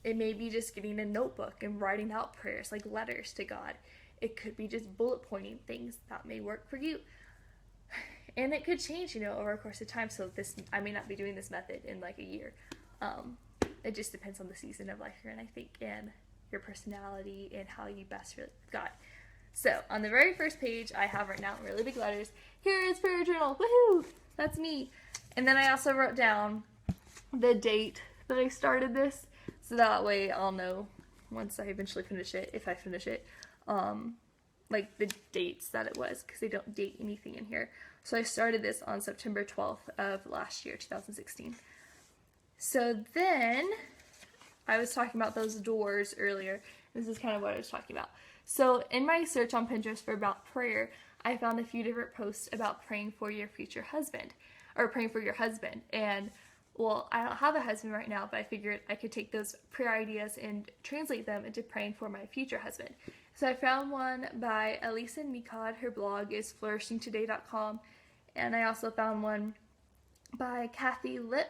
It may be just getting a notebook and writing out prayers, like letters to God. It could be just bullet pointing things that may work for you. And it could change, over a course of time. So I may not be doing this method in like a year. It just depends on the season of life you're in, I think, and your personality and how you best relate with God. So on the very first page, I have written out in really big letters, "Here is prayer journal." Woohoo! That's me. And then I also wrote down the date that I started this, so that way I'll know once I eventually finish it, if I finish it, like the dates that it was, because they don't date anything in here. So I started this on September 12th of last year, 2016. So then I was talking about those doors earlier. This is kind of what I was talking about. So in my search on Pinterest for about prayer, I found a few different posts about praying for your future husband, or praying for your husband. And well, I don't have a husband right now, but I figured I could take those prayer ideas and translate them into praying for my future husband. So I found one by Elisa Nikod. Her blog is flourishingtoday.com. And I also found one by Kathy Lip.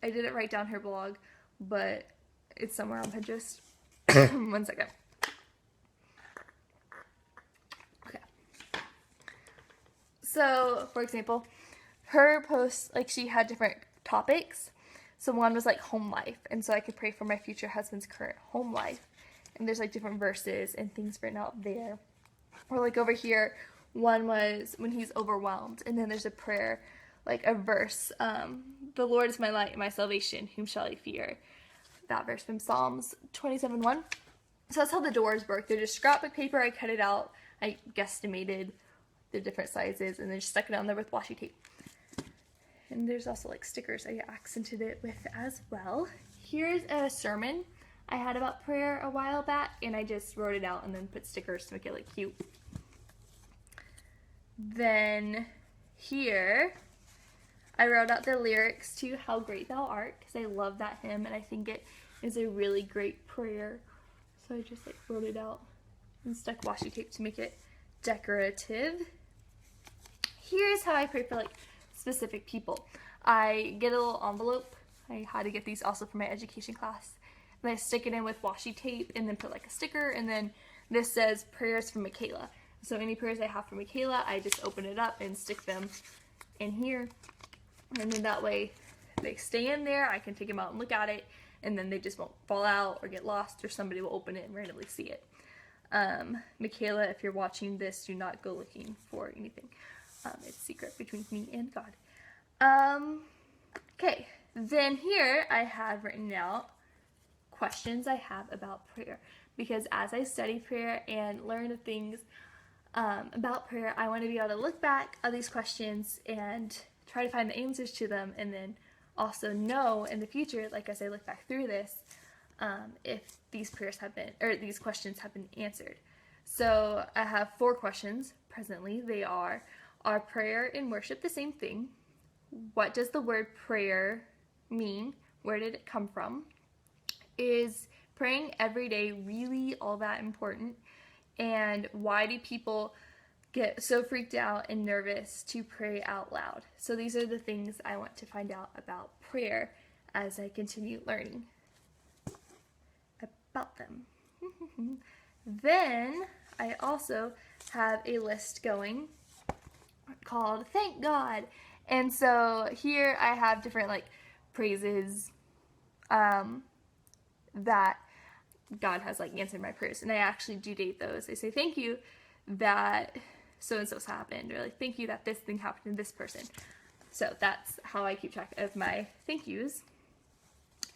I didn't write down her blog, but it's somewhere on Pinterest. One second. Okay. So, for example, her posts, like, she had different topics. So one was like home life, and so I could pray for my future husband's current home life. And there's like different verses and things written out there. Or like over here, one was when he's overwhelmed, and then there's a prayer, like a verse. The Lord is my light and my salvation, whom shall I fear? That verse from Psalms 27:1. So that's how the doors work. They're just scrapbook paper. I cut it out. I guesstimated the different sizes, and then just stuck it on there with washi tape. And there's also like stickers I accented it with as well. Here's a sermon I had about prayer a while back, and I just wrote it out and then put stickers to make it look cute. Then here I wrote out the lyrics to How Great Thou Art, because I love that hymn and I think it is a really great prayer. So I just like wrote it out and stuck washi tape to make it decorative. Here's how I pray for like specific people. I get a little envelope. I had to get these also for my education class. And I stick it in with washi tape and then put like a sticker, and then this says prayers from Michaela. So any prayers I have for Michaela, I just open it up and stick them in here. And then that way they stay in there. I can take them out and look at it, and then they just won't fall out or get lost, or somebody will open it and randomly see it. Michaela, if you're watching this, do not go looking for anything. It's secret between me and God. Okay, then here I have written out questions I have about prayer, because as I study prayer and learn things about prayer, I want to be able to look back at these questions and try to find the answers to them, and then also know in the future, like as I look back through this, if these prayers have been, or these questions have been answered. So I have 4 questions presently. They are prayer and worship the same thing? What does the word prayer mean? Where did it come from? Is praying every day really all that important? And why do people get so freaked out and nervous to pray out loud? So these are the things I want to find out about prayer as I continue learning about them. Then I also have a list going called Thank God. And so here I have different like praises that God has like answered my prayers, and I actually do date those. I say thank you that so and so's happened, or like thank you that this thing happened to this person. So that's how I keep track of my thank yous.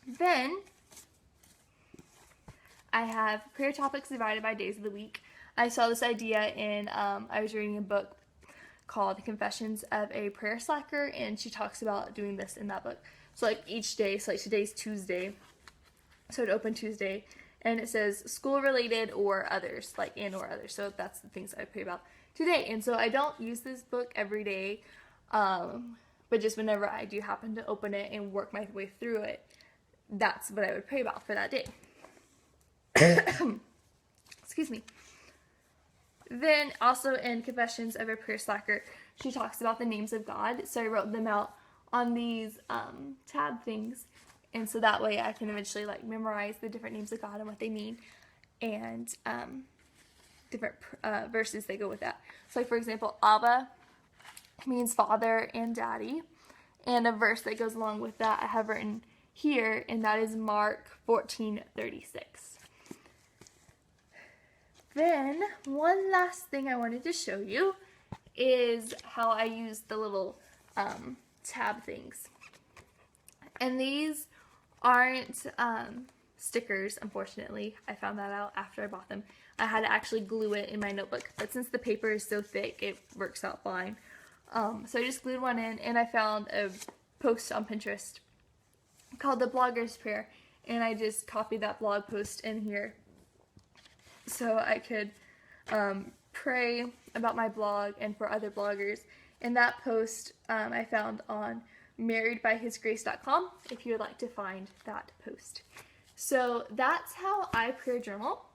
Then I have prayer topics divided by days of the week. I saw this idea in I was reading a book called Confessions of a Prayer Slacker, and she talks about doing this in that book. So like each day, so like today's Tuesday, so it open Tuesday, and it says school related or others, like and or others. So that's the things I pray about today. And so I don't use this book every day, but just whenever I do happen to open it and work my way through it, that's what I would pray about for that day. Excuse me. Then also in Confessions of a Prayer Slacker, she talks about the names of God. So I wrote them out on these tab things. And so that way I can eventually like memorize the different names of God and what they mean, and different verses that go with that. So like for example, Abba means father and daddy, and a verse that goes along with that I have written here, and that is Mark 14:36. Then one last thing I wanted to show you is how I use the little tab things. And these aren't stickers, unfortunately. I found that out after I bought them. I had to actually glue it in my notebook, but since the paper is so thick, it works out fine. So I just glued one in, and I found a post on Pinterest called The Blogger's Prayer, and I just copied that blog post in here so I could pray about my blog and for other bloggers. And that post I found on marriedbyhisgrace.com if you would like to find that post. So that's how I prayer journal.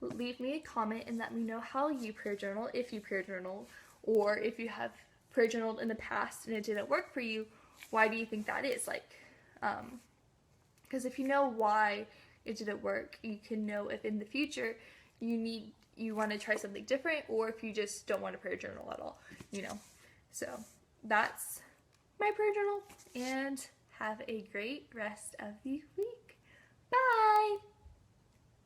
Leave me a comment and let me know how you prayer journal, if you prayer journal, or if you have prayer journaled in the past and it didn't work for you, why do you think that is? Like, because if you know why it didn't work, you can know if in the future you want to try something different, or if you just don't want to prayer journal at all, you know. So that's my prayer journal, and have a great rest of the week. Bye!